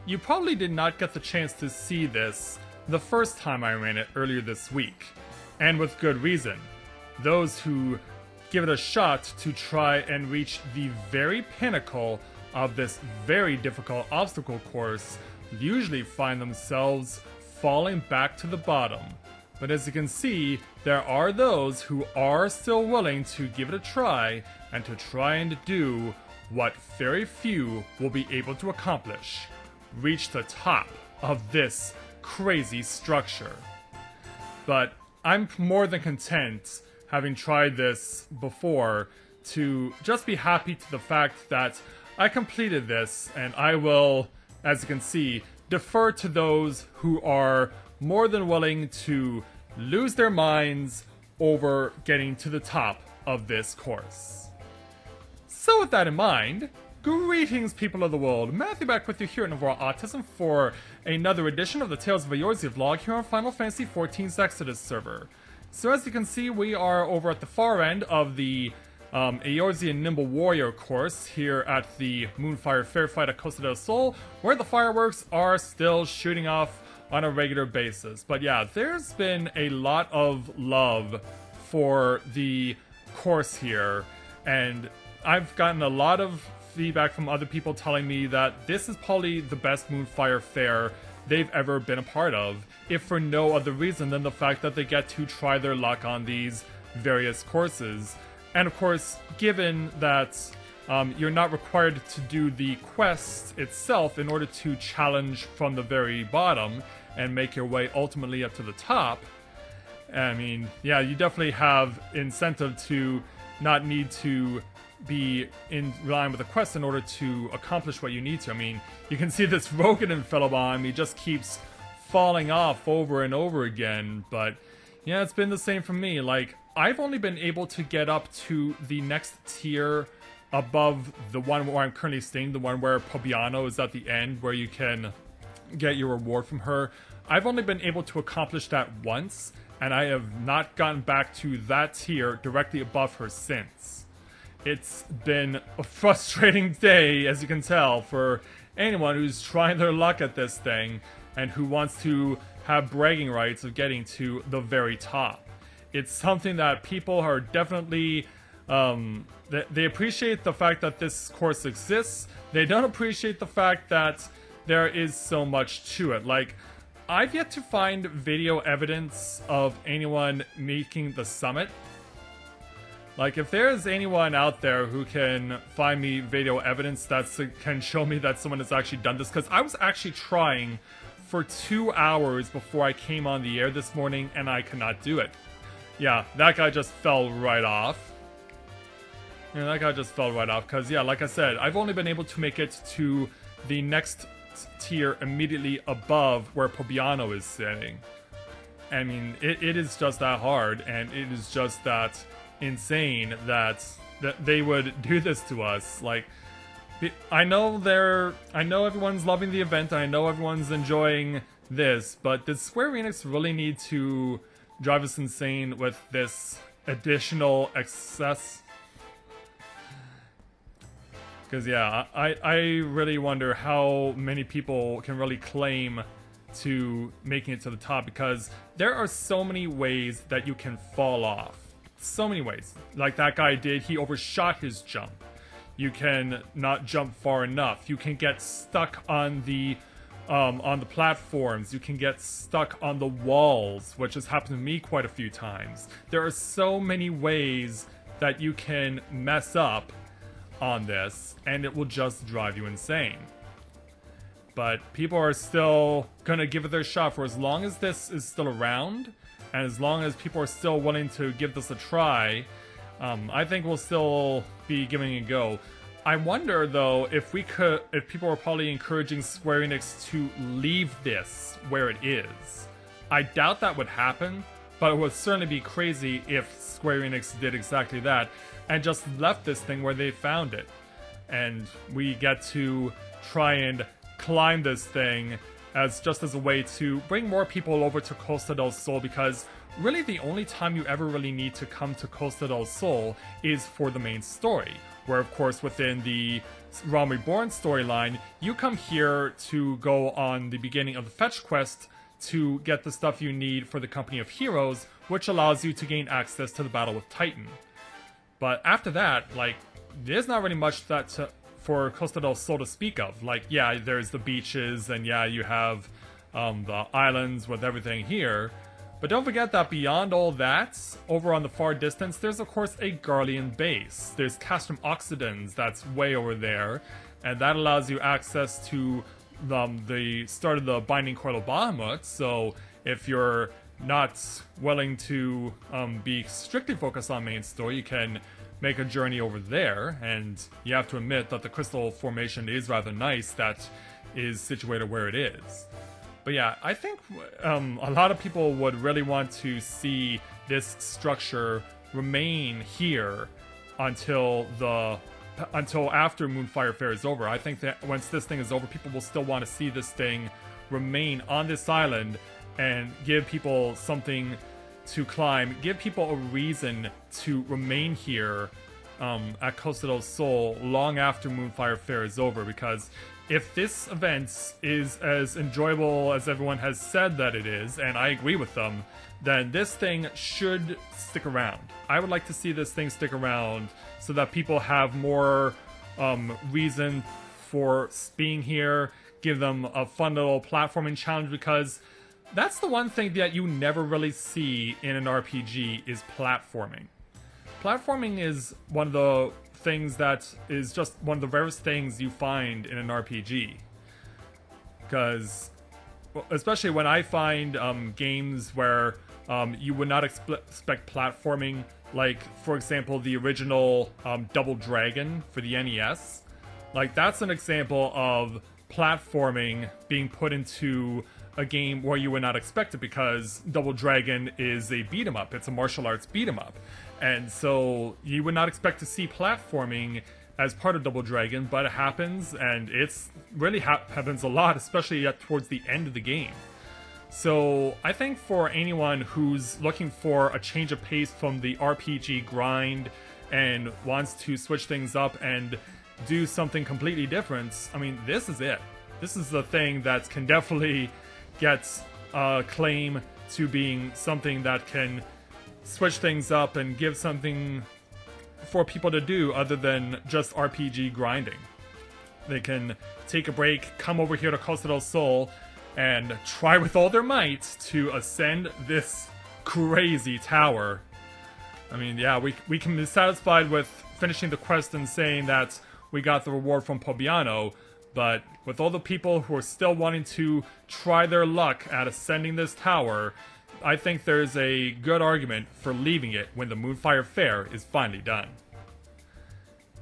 you probably did not get the chance to see this the first time I ran it earlier this week, and with good reason. Those who give it a shot to try and reach the very pinnacle of this very difficult obstacle course usually find themselves falling back to the bottom. But as you can see, there are those who are still willing to give it a try and to try and do what very few will be able to accomplish: reach the top of this crazy structure. But I'm more than content, having tried this before, to just be happy to the fact that I completed this, and I will, as you can see, defer to those who are more than willing to lose their minds over getting to the top of this course. So with that in mind, greetings people of the world, Matthew back with you here at Navarre Autism for another edition of the Tales of Eorzea vlog here on Final Fantasy XIV's Exodus server. So as you can see, we are over at the far end of the Eorzea Nimble Warrior course here at the Moonfire Faire fight at Costa del Sol, where the fireworks are still shooting off on a regular basis. But yeah, there's been a lot of love for the course here, and I've gotten a lot of feedback from other people telling me that this is probably the best Moonfire Faire they've ever been a part of, if for no other reason than the fact that they get to try their luck on these various courses. And of course, given that you're not required to do the quest itself in order to challenge from the very bottom and make your way ultimately up to the top, I mean, yeah, you definitely have incentive to not need to be in line with the quest in order to accomplish what you need to. I mean, you can see this Rogan fellow behind me just keeps falling off over and over again, but yeah, it's been the same for me. Like, I've only been able to get up to the next tier above the one where I'm currently staying, the one where Pobiano is at the end, where you can get your reward from her. I've only been able to accomplish that once, and I have not gotten back to that tier directly above her since. It's been a frustrating day, as you can tell, for anyone who's trying their luck at this thing and who wants to have bragging rights of getting to the very top. It's something that people are definitely, they appreciate the fact that this course exists. They don't appreciate the fact that there is so much to it. Like, I've yet to find video evidence of anyone making the summit. Like, if there's anyone out there who can find me video evidence that can show me that someone has actually done this, because I was actually trying for 2 hours before I came on the air this morning, and I could not do it. Yeah, that guy just fell right off. Yeah, that guy just fell right off, because, yeah, like I said, I've only been able to make it to the next tier immediately above where Pobiano is sitting. I mean, it is just that hard, and it is just that insane that they would do this to us. Like, I know everyone's loving the event, and I know everyone's enjoying this, but did Square Enix really need to drive us insane with this additional excess? Because yeah, I really wonder how many people can really claim to making it to the top, because there are so many ways that you can fall off. So many ways. Like that guy did, he overshot his jump. You can not jump far enough. You can get stuck on the platforms. You can get stuck on the walls, which has happened to me quite a few times. There are so many ways that you can mess up on this, and it will just drive you insane. But people are still gonna give it their shot for as long as this is still around, and as long as people are still willing to give this a try. I think we'll still be giving it a go. I wonder though if people are probably encouraging Square Enix to leave this where it is. I doubt that would happen, but it would certainly be crazy if Square Enix did exactly that and just left this thing where they found it. And we get to try and climb this thing as a way to bring more people over to Costa del Sol, because really the only time you ever really need to come to Costa del Sol is for the main story, where of course within the Realm Reborn storyline, you come here to go on the beginning of the fetch quest to get the stuff you need for the Company of Heroes, which allows you to gain access to the battle with Titan. But after that, like, there's not really much for Costa del Sol to speak of. Like, yeah, there's the beaches, and yeah, you have the islands with everything here. But don't forget that beyond all that, over on the far distance, there's of course a Garlean base. There's Castrum Oxidans that's way over there, and that allows you access to the start of the Binding Coil of Bahamut. So if you're not willing to be strictly focused on main story, you can make a journey over there, and you have to admit that the crystal formation is rather nice that is situated where it is. But yeah, I think a lot of people would really want to see this structure remain here until after Moonfire Faire is over. I think that once this thing is over, people will still want to see this thing remain on this island and give people something to climb, give people a reason to remain here at Costa del Sol long after Moonfire Faire is over, because if this event is as enjoyable as everyone has said that it is, and I agree with them, then this thing should stick around. I would like to see this thing stick around so that people have more reason for being here, give them a fun little platforming challenge, because that's the one thing that you never really see in an RPG is platforming. Platforming is one of the things that is just one of the rarest things you find in an RPG. Because, especially when I find games where you would not expect platforming, like, for example, the original Double Dragon for the NES. Like, that's an example of platforming being put into a game where you would not expect it, because Double Dragon is a beat-em-up. It's a martial arts beat-em-up. And so you would not expect to see platforming as part of Double Dragon, but it happens, and it's really happens a lot, especially towards the end of the game. So I think for anyone who's looking for a change of pace from the RPG grind and wants to switch things up and do something completely different, I mean, this is it. This is the thing that can definitely get a claim to being something that can switch things up and give something for people to do other than just RPG grinding. They can take a break, come over here to Costa del Sol, and try with all their might to ascend this crazy tower. I mean, yeah, we can be satisfied with finishing the quest and saying that we got the reward from Pobiano, but with all the people who are still wanting to try their luck at ascending this tower, I think there's a good argument for leaving it when the Moonfire Faire is finally done.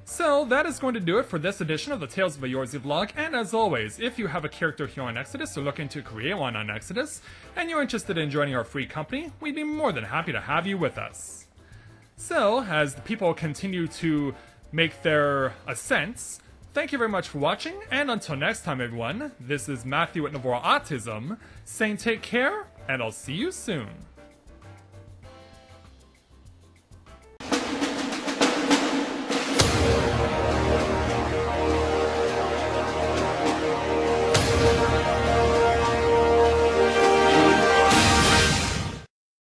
So that is going to do it for this edition of the Tales of Eorzea vlog, and as always, if you have a character here on Exodus or looking to create one on Exodus, and you're interested in joining our free company, we'd be more than happy to have you with us. So, as the people continue to make their ascents, thank you very much for watching, and until next time everyone, this is Matthew at Navora Autism, saying take care, and I'll see you soon.